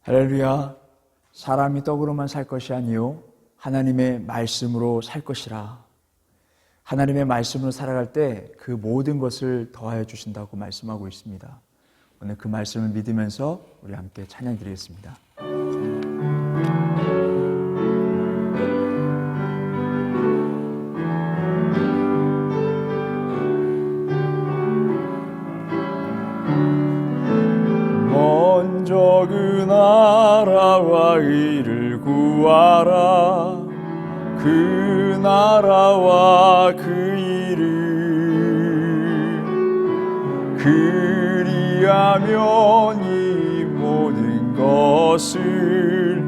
할렐루야. 사람이 떡으로만 살 것이 아니요 하나님의 말씀으로 살 것이라. 하나님의 말씀으로 살아갈 때 그 모든 것을 더하여 주신다고 말씀하고 있습니다. 오늘 그 말씀을 믿으면서 우리 함께 찬양 드리겠습니다. 먼저 그 나라와 의를 구하라. 그 나라와 그 일을 그리하면 이 모든 것을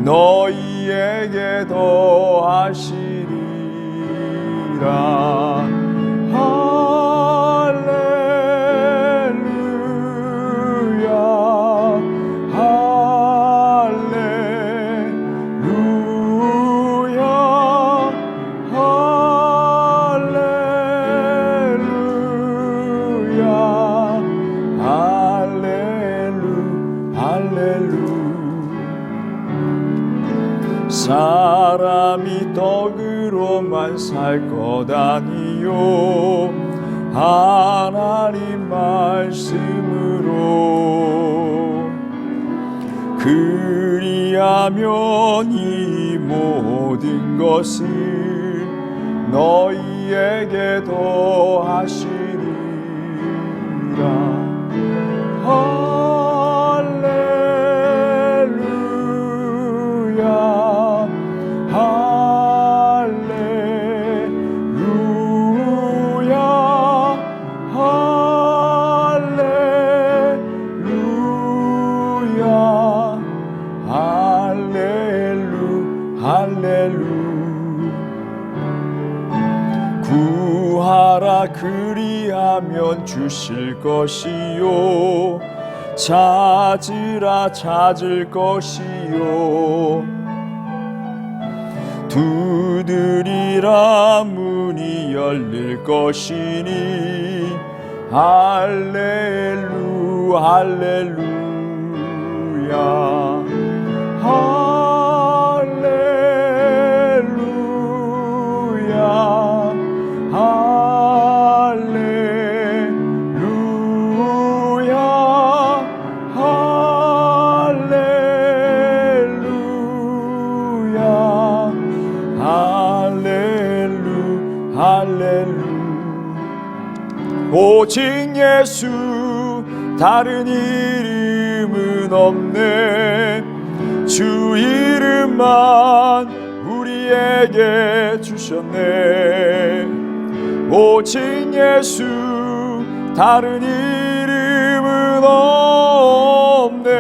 너희에게 더하시리라. 사람이 떡으로만 살 것 아니요 하나님 말씀으로 그리하면 이 모든 것을 너희에게 더하시리라. 구하라 그리하면 주실 것이요 찾으라 찾을 것이요 두드리라 문이 열릴 것이니 할렐루 할렐루야. 오직 예수 다른 이름은 없네. 주 이름만 우리에게 주셨네. 오직 예수 다른 이름은 없네.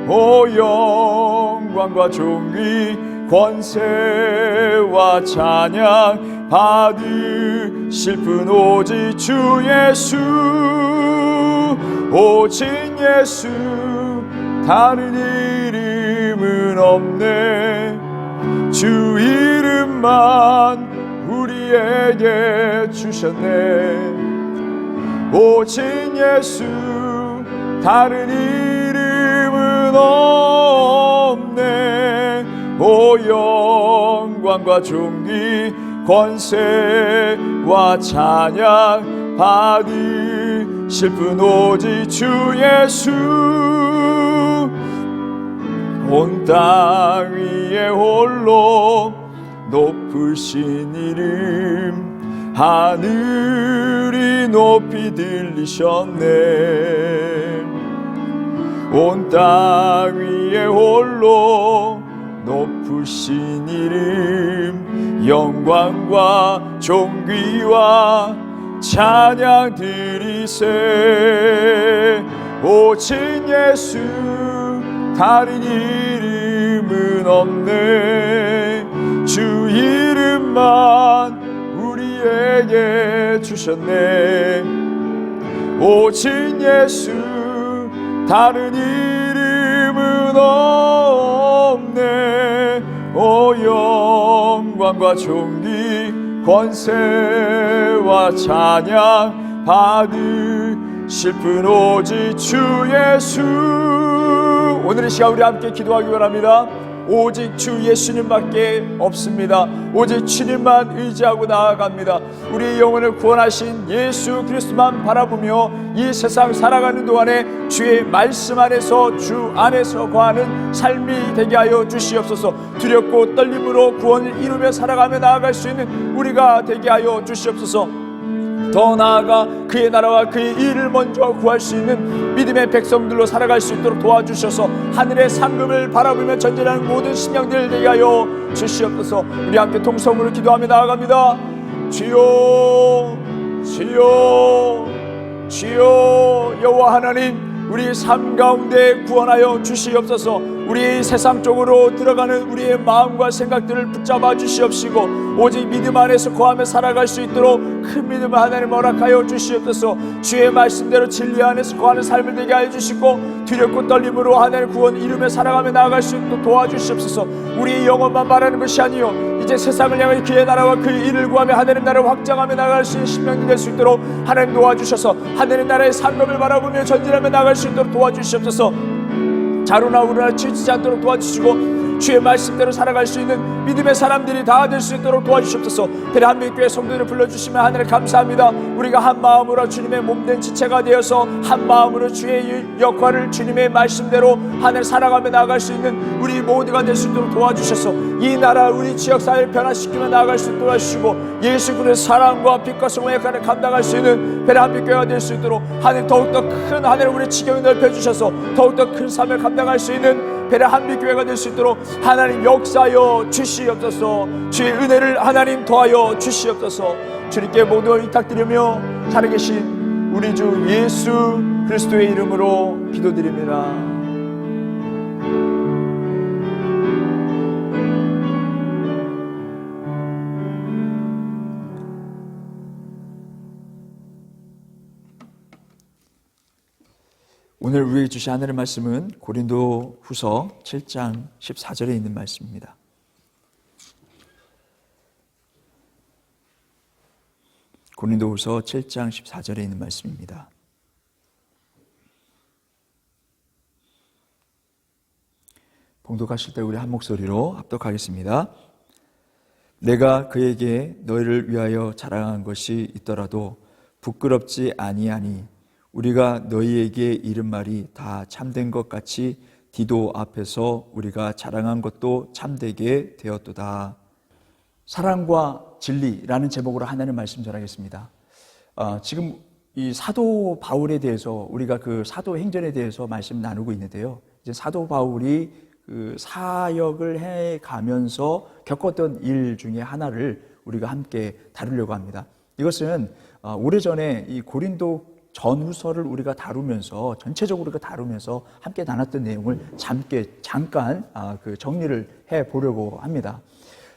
오 영광과 존귀 권세와 찬양 받으실 분 오직 주 예수. 오직 예수 다른 이름은 없네. 주 이름만 우리에게 주셨네. 오직 예수 다른 이름은 없네. 오 영광과 존귀 권세와 찬양 받으실 분 오직 주 예수. 온 땅 위에 홀로 높으신 이름 하늘이 높이 들리셨네. 온 땅 위에 홀로 높으신 이름 영광과 존귀와 찬양 드리세. 오직 예수 다른 이름은 없네. 주 이름만 우리에게 주셨네. 오직 예수 다른 이름은 없네. 오 영광과 존귀 권세와 찬양 받으실 분 오직 주 예수. 오늘 오늘 이 시간 우리 함께 기도하기 원합니다. 오직 주 예수님밖에 없습니다. 오직 주님만 의지하고 나아갑니다. 우리의 영혼을 구원하신 예수 그리스도만 바라보며 이 세상 살아가는 동안에 주의 말씀 안에서 주 안에서 거하는 삶이 되게 하여 주시옵소서. 두렵고 떨림으로 구원을 이루며 살아가며 나아갈 수 있는 우리가 되게 하여 주시옵소서. 더 나아가 그의 나라와 그의 일을 먼저 구할 수 있는 믿음의 백성들로 살아갈 수 있도록 도와주셔서 하늘의 상급을 바라보며 전진하는 모든 심령들 되게 하여 주시옵소서. 우리 함께 통성으로 기도하며 나아갑니다. 주여 주여 주여 여호와 하나님, 우리 삶 가운데 구원하여 주시옵소서. 우리 세상 쪽으로 들어가는 우리의 마음과 생각들을 붙잡아 주시옵시고 오직 믿음 안에서 거하며 살아갈 수 있도록 큰 믿음을 하나님 허락하여 주시옵소서. 주의 말씀대로 진리 안에서 거하는 삶을 되게 하여 주시고 두렵고 떨림으로 하나님 구원 이루며 살아가며 나아갈 수 있도록 도와주시옵소서. 우리의 영혼만 말하는 것이 아니요 이제 세상을 향해 그의 나라와 그의 일을 구하며 하나님 나라를 확장하며 나아갈 수 있는 신명이 될 수 있도록 하나님 도와주셔서 하나님 나라의 상급을 바라보며 전진하며 나아갈 수 있도록 도와주시옵소서. 자루나 우루나 치우치지 않도록 도와주시고 주의 말씀대로 살아갈 수 있는 믿음의 사람들이 다 될 수 있도록 도와주시옵소서. 대한민국교회 성도들을 불러주시면 하나님 감사합니다. 우리가 한 마음으로 주님의 몸된 지체가 되어서 한 마음으로 주의 역할을 주님의 말씀대로 하늘 살아가며 나아갈 수 있는 우리 모두가 될 수 있도록 도와주셔서 이 나라 우리 지역사회를 변화시키며 나아갈 수 있도록 도와주시고 예수 그리스도의 사랑과 빛과 성령의 역할을 감당할 수 있는 대한민국교회가 될 수 있도록 하늘 더욱더 큰 하늘 우리 지경을 넓혀주셔서 더욱더 큰 삶을 감당할 수 있는 한빛교회가 될 수 있도록 하나님 역사하여 주시옵소서. 주의 은혜를 하나님 더하여 주시옵소서. 주님께 모두 위탁드리며 살아계신 우리 주 예수 그리스도의 이름으로 기도드립니다. 오늘 우리에게 주신 하늘의 말씀은 고린도 후서 7장 14절에 있는 말씀입니다. 고린도 후서 7장 14절에 있는 말씀입니다. 봉독하실 때 우리 한 목소리로 합독하겠습니다. 내가 그에게 너희를 위하여 자랑한 것이 있더라도 부끄럽지 아니하니 우리가 너희에게 이른 말이 다 참된 것 같이 디도 앞에서 우리가 자랑한 것도 참되게 되었도다. 사랑과 진리라는 제목으로 하나님 말씀 전하겠습니다. 지금 이 사도 바울에 대해서 우리가 그 사도 행전에 대해서 말씀 나누고 있는데요. 이제 사도 바울이 그 사역을 해가면서 겪었던 일 중에 하나를 우리가 함께 다루려고 합니다. 이것은 오래전에 이 고린도 전후서를 우리가 다루면서 전체적으로 우리가 다루면서 함께 나눴던 내용을 잠깐 그 정리를 해 보려고 합니다.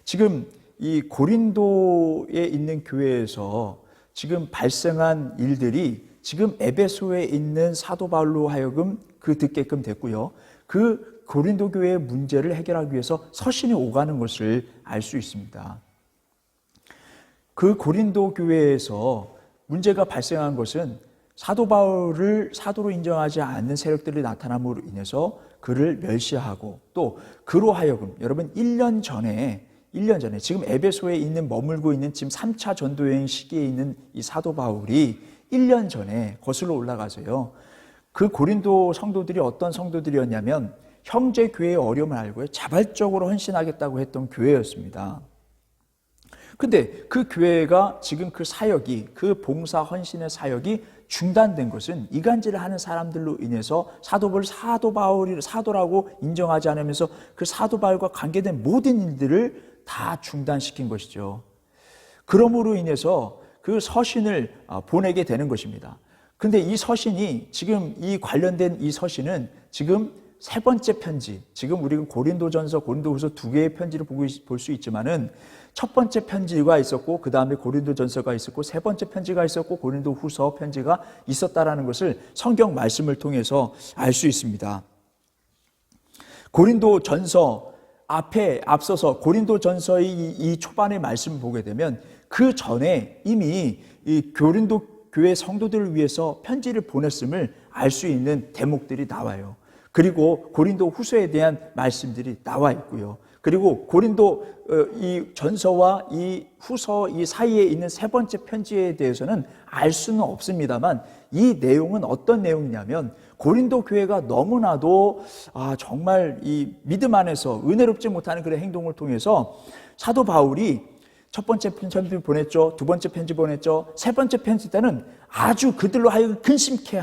지금 이 고린도에 있는 교회에서 지금 발생한 일들이 지금 에베소에 있는 사도 바울로 하여금 그 듣게끔 됐고요. 그 고린도 교회의 문제를 해결하기 위해서 서신이 오가는 것을 알 수 있습니다. 그 고린도 교회에서 문제가 발생한 것은 사도 바울을 사도로 인정하지 않는 세력들이 나타남으로 인해서 그를 멸시하고 또 그로 하여금 여러분 1년 전에 지금 에베소에 있는 머물고 있는 지금 3차 전도여행 시기에 있는 이 사도 바울이 1년 전에 거슬러 올라가서요. 그 고린도 성도들이 어떤 성도들이었냐면 형제 교회의 어려움을 알고 자발적으로 헌신하겠다고 했던 교회였습니다. 근데 그 교회가 지금 그 사역이 그 봉사 헌신의 사역이 중단된 것은 이간질을 하는 사람들로 인해서 사도 바울이 사도라고 인정하지 않으면서 그 사도 바울과 관계된 모든 일들을 다 중단시킨 것이죠. 그러므로 인해서 그 서신을 보내게 되는 것입니다. 근데 이 서신이 지금 이 관련된 이 서신은 지금 세 번째 편지, 지금 우리가 고린도전서, 고린도후서 두 개의 편지를 볼 수 있지만은 첫 번째 편지가 있었고 그 다음에 고린도전서가 있었고 세 번째 편지가 있었고 고린도후서 편지가 있었다라는 것을 성경 말씀을 통해서 알 수 있습니다. 고린도전서 앞서서 고린도전서의 이 초반의 말씀을 보게 되면 그 전에 이미 이 고린도 교회 성도들을 위해서 편지를 보냈음을 알 수 있는 대목들이 나와요. 그리고 고린도 후서에 대한 말씀들이 나와 있고요. 그리고 고린도 이 전서와 이 후서 이 사이에 있는 세 번째 편지에 대해서는 알 수는 없습니다만, 이 내용은 어떤 내용이냐면, 고린도 교회가 너무나도 정말 이 믿음 안에서 은혜롭지 못하는 그런 행동을 통해서 사도 바울이 첫 번째 편지 보냈죠, 두 번째 편지 보냈죠, 세 번째 편지 때는 아주 그들로 하여금 근심케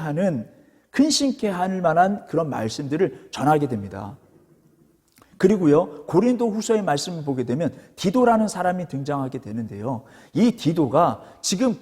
할 만한 그런 말씀들을 전하게 됩니다. 그리고요, 고린도 후서의 말씀을 보게 되면 디도라는 사람이 등장하게 되는데요, 이 디도가 지금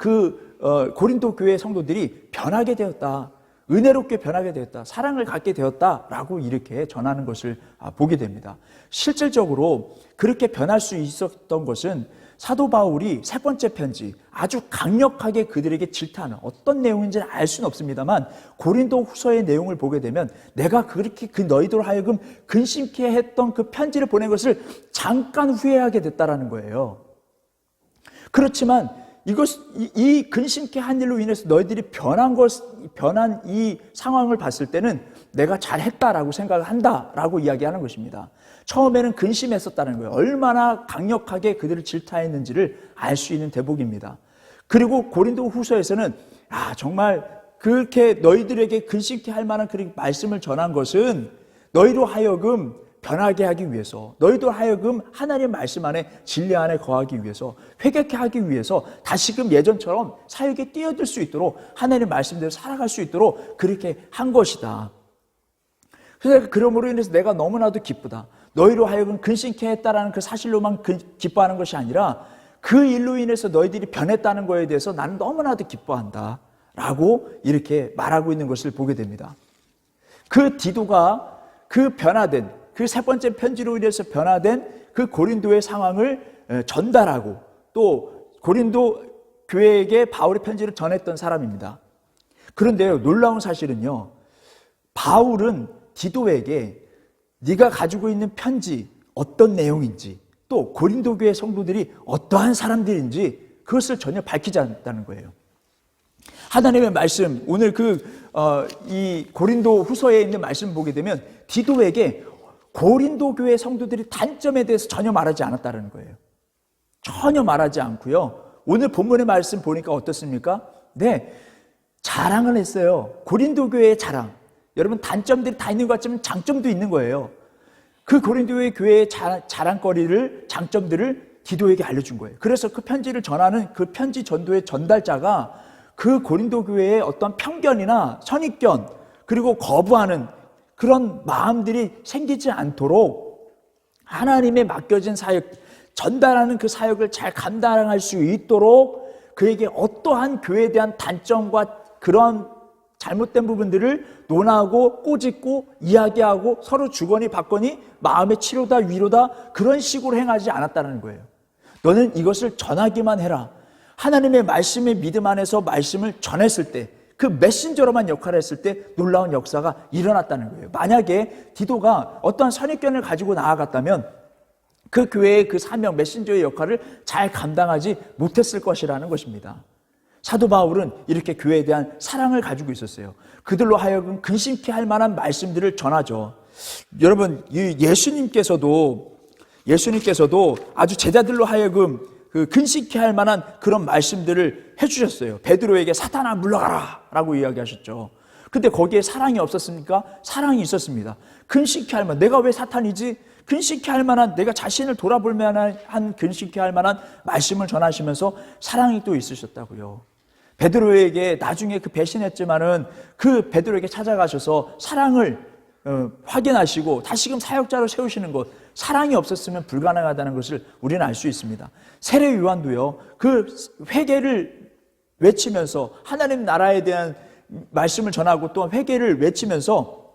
고린도 교회 성도들이 변하게 되었다, 은혜롭게 변하게 되었다, 사랑을 갖게 되었다라고 이렇게 전하는 것을 보게 됩니다. 실질적으로 그렇게 변할 수 있었던 것은 사도 바울이 세 번째 편지 아주 강력하게 그들에게 질타하는, 어떤 내용인지는 알 수는 없습니다만 고린도 후서의 내용을 보게 되면 내가 그렇게 너희들 하여금 근심케 했던 그 편지를 보낸 것을 잠깐 후회하게 됐다라는 거예요. 그렇지만 이 근심케 한 일로 인해서 너희들이 변한 이 상황을 봤을 때는 내가 잘했다라고 생각을 한다라고 이야기하는 것입니다. 처음에는 근심했었다는 거예요. 얼마나 강력하게 그들을 질타했는지를 알 수 있는 대목입니다. 그리고 고린도 후서에서는 정말 그렇게 너희들에게 근심케 할 만한 그런 말씀을 전한 것은 너희로 하여금 변하게 하기 위해서, 너희도 하여금 하나님의 말씀 안에 진리 안에 거하기 위해서, 회개케 하기 위해서 다시금 예전처럼 사역에 뛰어들 수 있도록 하나님의 말씀대로 살아갈 수 있도록 그렇게 한 것이다. 그래서 그러므로 인해서 내가 너무나도 기쁘다. 너희로 하여금 근심케 했다라는 그 사실로만 기뻐하는 것이 아니라 그 일로 인해서 너희들이 변했다는 거에 대해서 나는 너무나도 기뻐한다 라고 이렇게 말하고 있는 것을 보게 됩니다. 그 디도가 그 변화된, 그 세 번째 편지로 인해서 변화된 그 고린도의 상황을 전달하고 또 고린도 교회에게 바울의 편지를 전했던 사람입니다. 그런데요, 놀라운 사실은요, 바울은 디도에게 네가 가지고 있는 편지 어떤 내용인지, 또 고린도 교회 성도들이 어떠한 사람들인지 그것을 전혀 밝히지 않았다는 거예요. 하나님의 말씀, 오늘 이 고린도 후서에 있는 말씀 보게 되면 디도에게 고린도 교회 성도들의 단점에 대해서 전혀 말하지 않았다는 거예요. 전혀 말하지 않고요, 오늘 본문의 말씀 보니까 어떻습니까? 네, 자랑을 했어요. 고린도 교회의 자랑. 여러분, 단점들이 다 있는 것 같지만 장점도 있는 거예요. 그 고린도 교회의 자랑거리를, 장점들을 디도에게 알려준 거예요. 그래서 그 편지를 전하는 그 편지 전도의 전달자가 그 고린도 교회의 어떤 편견이나 선입견, 그리고 거부하는 그런 마음들이 생기지 않도록 하나님의 맡겨진 사역, 전달하는 그 사역을 잘 감당할 수 있도록 그에게 어떠한 교회에 대한 단점과 그런 잘못된 부분들을 논하고 꼬집고 이야기하고 서로 주거니 받거니 마음의 치료다 위로다 그런 식으로 행하지 않았다는 거예요. 너는 이것을 전하기만 해라. 하나님의 말씀의 믿음 안에서 말씀을 전했을 때, 그 메신저로만 역할을 했을 때 놀라운 역사가 일어났다는 거예요. 만약에 디도가 어떠한 선입견을 가지고 나아갔다면 그 교회의 그 사명, 메신저의 역할을 잘 감당하지 못했을 것이라는 것입니다. 사도 바울은 이렇게 교회에 대한 사랑을 가지고 있었어요. 그들로 하여금 근심케 할 만한 말씀들을 전하죠. 여러분, 예수님께서도 아주 제자들로 하여금 근심케 할 만한 그런 말씀들을 해주셨어요. 베드로에게 사탄아 물러가라 라고 이야기하셨죠. 근데 거기에 사랑이 없었습니까? 사랑이 있었습니다. 근심케 할 만한, 내가 왜 사탄이지? 근심케 할 만한, 내가 자신을 돌아볼 만한 근심케 할 만한 말씀을 전하시면서 사랑이 또 있으셨다고요. 베드로에게 나중에 배신했지만은 그 베드로에게 찾아가셔서 사랑을 확인하시고 다시금 사역자로 세우시는 것, 사랑이 없었으면 불가능하다는 것을 우리는 알 수 있습니다. 세례 요한도요, 그 회개를 외치면서 하나님 나라에 대한 말씀을 전하고 또 회개를 외치면서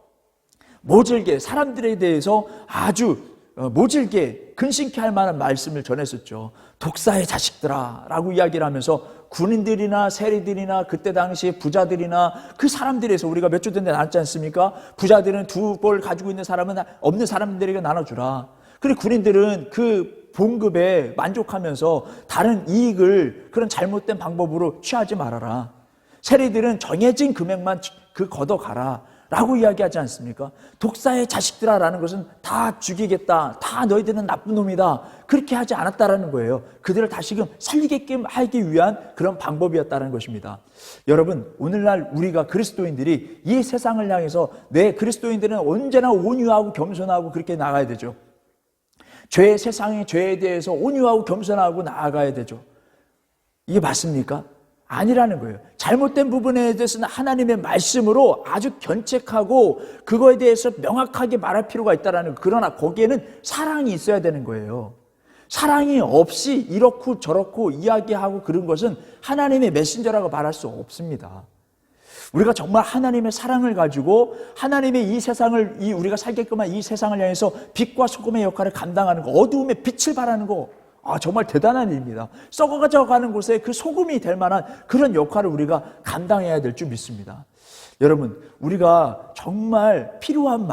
모질게 사람들에 대해서 아주 모질게 근심케 할 만한 말씀을 전했었죠. 독사의 자식들아 라고 이야기를 하면서 군인들이나 세리들이나 그때 당시에 부자들이나 그 사람들에서 우리가 몇 주 전에 나눴지 않습니까? 부자들은 두 벌 가지고 있는 사람은 없는 사람들에게 나눠주라. 그리고 군인들은 그 봉급에 만족하면서 다른 이익을 그런 잘못된 방법으로 취하지 말아라. 세리들은 정해진 금액만 걷어가라 라고 이야기하지 않습니까? 독사의 자식들아 라는 것은 다 죽이겠다, 다 너희들은 나쁜 놈이다, 그렇게 하지 않았다라는 거예요. 그들을 다시금 살리게끔 하기 위한 그런 방법이었다는 것입니다. 여러분, 오늘날 우리가 그리스도인들이 이 세상을 향해서 그리스도인들은 언제나 온유하고 겸손하고 그렇게 나가야 되죠. 세상의 죄에 대해서 온유하고 겸손하고 나아가야 되죠. 이게 맞습니까? 아니라는 거예요. 잘못된 부분에 대해서는 하나님의 말씀으로 아주 견책하고 그거에 대해서 명확하게 말할 필요가 있다는 거예요. 그러나 거기에는 사랑이 있어야 되는 거예요. 사랑이 없이 이렇고 저렇고 이야기하고 그런 것은 하나님의 메신저라고 말할 수 없습니다. 우리가 정말 하나님의 사랑을 가지고 하나님의 이 세상을, 우리가 살게끔 한 이 세상을 향해서 빛과 소금의 역할을 감당하는 거, 어두움에 빛을 발하는 거, 정말 대단한 일입니다. 썩어져 가는 곳에 그 소금이 될 만한 그런 역할을 우리가 감당해야 될 줄 믿습니다. 여러분, 우리가 정말 필요한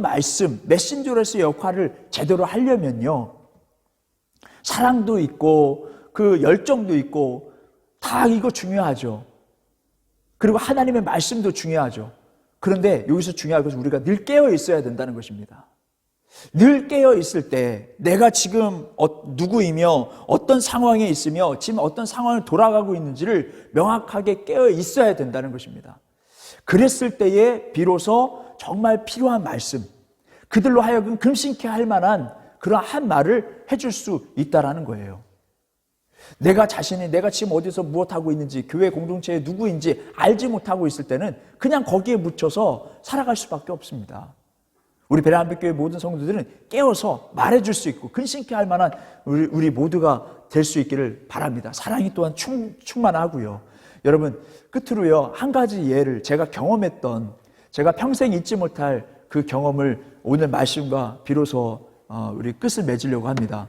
말씀, 메신저로서의 역할을 제대로 하려면요, 사랑도 있고 그 열정도 있고 다 이거 중요하죠. 그리고 하나님의 말씀도 중요하죠. 그런데 여기서 중요한 것은 우리가 늘 깨어 있어야 된다는 것입니다. 늘 깨어 있을 때 내가 지금 누구이며 어떤 상황에 있으며 지금 어떤 상황을 돌아가고 있는지를 명확하게 깨어 있어야 된다는 것입니다. 그랬을 때에 비로소 정말 필요한 말씀, 그들로 하여금 금신케 할 만한 그러한 말을 해줄 수 있다라는 거예요. 내가 지금 어디서 무엇하고 있는지, 교회 공동체에 누구인지 알지 못하고 있을 때는 그냥 거기에 묻혀서 살아갈 수밖에 없습니다. 우리 베레한빛교회 모든 성도들은 깨어서 말해줄 수 있고 근심케 할 만한 우리 모두가 될 수 있기를 바랍니다. 사랑이 또한 충만하고요. 여러분, 끝으로요, 한 가지 예를 제가 평생 잊지 못할 그 경험을 오늘 말씀과 비로소 우리 끝을 맺으려고 합니다.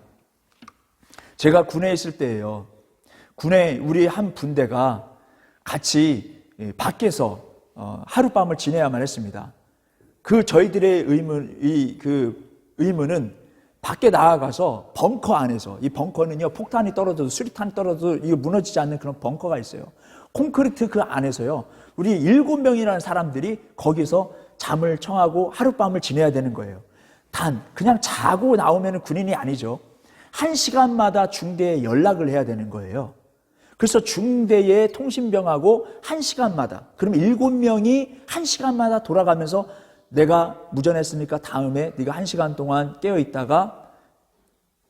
제가 군에 있을 때예요. 군에 우리 한 분대가 같이 밖에서 하룻밤을 지내야만 했습니다. 저희들의 의무는 밖에 나아가서 벙커 안에서, 이 벙커는요, 폭탄이 떨어져도 수리탄이 떨어져도 이거 무너지지 않는 그런 벙커가 있어요. 콘크리트 그 안에서요, 우리 7명이라는 사람들이 거기서 잠을 청하고 하룻밤을 지내야 되는 거예요. 그냥 자고 나오면 군인이 아니죠. 1시간마다 중대에 연락을 해야 되는 거예요. 그래서 중대의 통신병하고 1시간마다, 그럼 7명이 1시간마다 돌아가면서 내가 무전했으니까 다음에 네가 1시간 동안 깨어있다가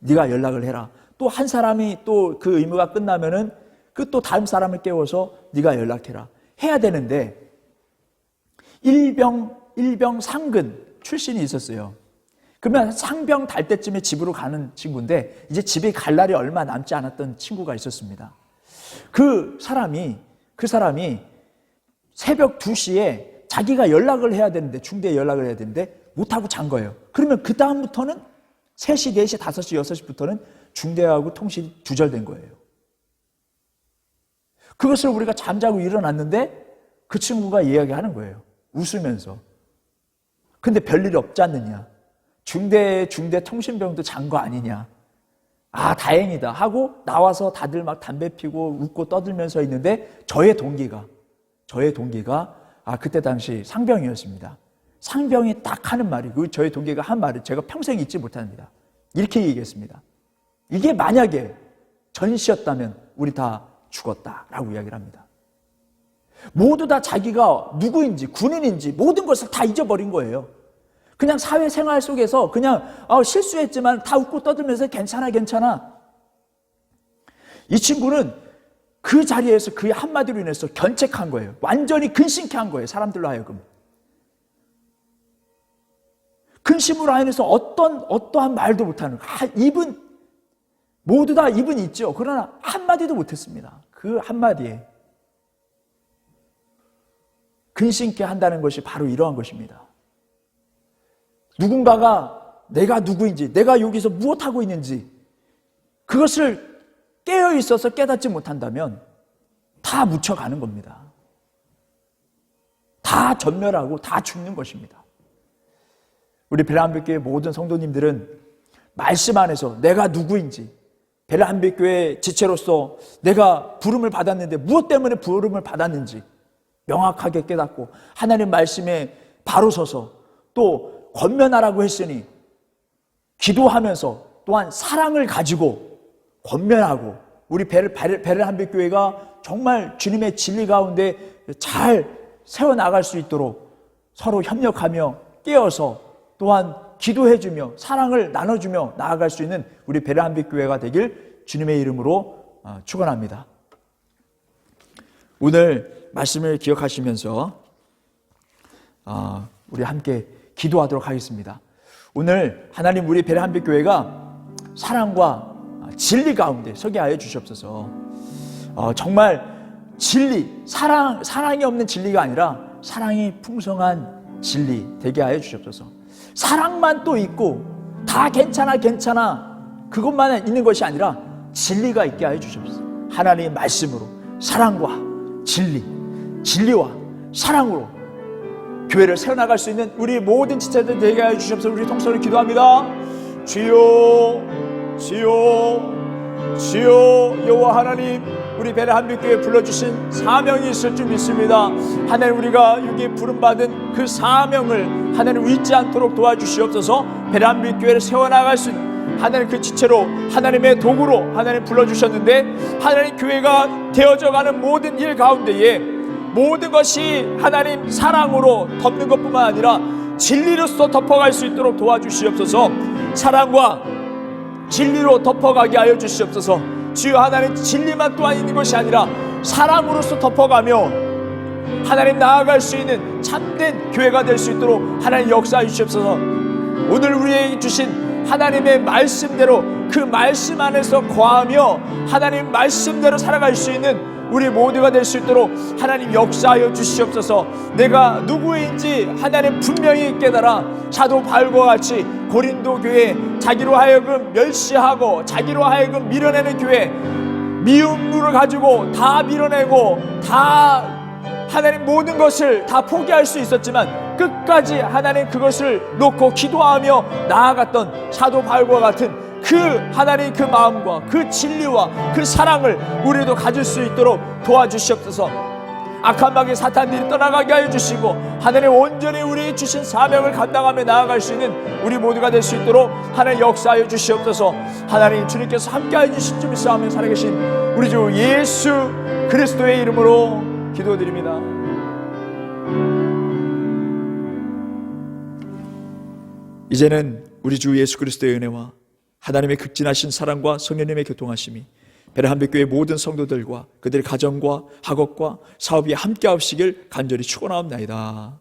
네가 연락을 해라. 또 한 사람이 또 그 의무가 끝나면은 또 다음 사람을 깨워서 네가 연락해라. 해야 되는데 일병 상근 출신이 있었어요. 그러면 상병 달 때쯤에 집으로 가는 친구인데 이제 집에 갈 날이 얼마 남지 않았던 친구가 있었습니다. 그 사람이 새벽 2시에 자기가 연락을 해야 되는데, 중대에 연락을 해야 되는데 못하고 잔 거예요. 그러면 그 다음부터는 3시, 4시, 5시, 6시부터는 중대하고 통신이 두절된 거예요. 그것을 우리가 잠자고 일어났는데 그 친구가 이야기하는 거예요. 웃으면서. 근데 별일 없지 않느냐. 중대 통신병도 잔 거 아니냐. 다행이다 하고 나와서 다들 막 담배 피고 웃고 떠들면서 있는데 저의 동기가 그때 당시 상병이었습니다. 상병이 딱 하는 말이, 저희 동기가 한 말을 제가 평생 잊지 못합니다. 이렇게 얘기했습니다. 이게 만약에 전시였다면 우리 다 죽었다라고 이야기를 합니다. 모두 다 자기가 누구인지 군인인지 모든 것을 다 잊어버린 거예요. 그냥 사회생활 속에서 그냥 실수했지만 다 웃고 떠들면서 괜찮아. 이 친구는 그 자리에서 그의 한마디로 인해서 견책한 거예요. 완전히 근심케 한 거예요. 사람들로 하여금. 근심으로 인해서 어떠한 말도 못하는 거예요. 모두 다 입은 있죠. 그러나 한마디도 못했습니다. 그 한마디에 근심케 한다는 것이 바로 이러한 것입니다. 누군가가 내가 누구인지, 내가 여기서 무엇하고 있는지 그것을 깨어 있어서 깨닫지 못한다면 다 묻혀가는 겁니다. 다 전멸하고 다 죽는 것입니다. 우리 베레한빛교회 모든 성도님들은 말씀 안에서 내가 누구인지, 베레한빛교회 지체로서 내가 부름을 받았는데 무엇 때문에 부름을 받았는지 명확하게 깨닫고 하나님 말씀에 바로 서서 또 권면하라고 했으니 기도하면서 또한 사랑을 가지고 권면하고 우리 베를한빛교회가 정말 주님의 진리 가운데 잘 세워나갈 수 있도록 서로 협력하며 깨어서 또한 기도해주며 사랑을 나눠주며 나아갈 수 있는 우리 베를한빛교회가 되길 주님의 이름으로 축원합니다. 오늘 말씀을 기억하시면서 우리 함께 기도하도록 하겠습니다. 오늘 하나님 우리 베를한빛교회가 사랑과 진리 가운데 서게 하여 주시옵소서. 정말 진리, 사랑이 없는 진리가 아니라 사랑이 풍성한 진리 되게 하여 주시옵소서. 사랑만 또 있고 다 괜찮아 그것만 있는 것이 아니라 진리가 있게 하여 주시옵소서. 하나님의 말씀으로 사랑과 진리와 사랑으로 교회를 세워나갈 수 있는 우리 모든 지체들 되게 하여 주시옵소서. 우리 통성으로 기도합니다. 주여 여호와 하나님, 우리 베를한빛교회에 불러주신 사명이 있을 줄 믿습니다. 하나님, 우리가 여기에 부름받은 그 사명을 하나님 잊지 않도록 도와주시옵소서. 베를한빛교회를 세워나갈 수 있는 하나님 그 지체로 하나님의 도구로 하나님 불러주셨는데, 하나님 교회가 되어져가는 모든 일 가운데에 모든 것이 하나님 사랑으로 덮는 것뿐만 아니라 진리로서 덮어갈 수 있도록 도와주시옵소서. 사랑과 진리로 덮어가게 하여 주시옵소서. 주여, 하나님 진리만 또한 있는 것이 아니라 사랑으로서 덮어가며 하나님 나아갈 수 있는 참된 교회가 될 수 있도록 하나님 역사해 주시옵소서. 오늘 우리에게 주신 하나님의 말씀대로 그 말씀 안에서 거하며 하나님 말씀대로 살아갈 수 있는 우리 모두가 될 수 있도록 하나님 역사하여 주시옵소서. 내가 누구인지 하나님 분명히 깨달아 사도 바울과 같이 고린도 교회 자기로 하여금 멸시하고 자기로 하여금 밀어내는 교회, 미움을 가지고 다 밀어내고 다 하나님 모든 것을 다 포기할 수 있었지만 끝까지 하나님 그것을 놓고 기도하며 나아갔던 사도 바울과 같은 그 하나님 그 마음과 그 진리와 그 사랑을 우리도 가질 수 있도록 도와주시옵소서. 악한 마귀 사탄들이 떠나가게 하여 주시고 하나님 온전히 우리 주신 사명을 감당하며 나아갈 수 있는 우리 모두가 될 수 있도록 하나님 역사하여 주시옵소서. 하나님 주님께서 함께하여 주실 줄 믿사오며 살아계신 우리 주 예수 그리스도의 이름으로 기도드립니다. 이제는 우리 주 예수 그리스도의 은혜와 하나님의 극진하신 사랑과 성령님의 교통하심이 베를한빛교회 모든 성도들과 그들의 가정과 학업과 사업이 함께 하시길 간절히 축원하옵나이다.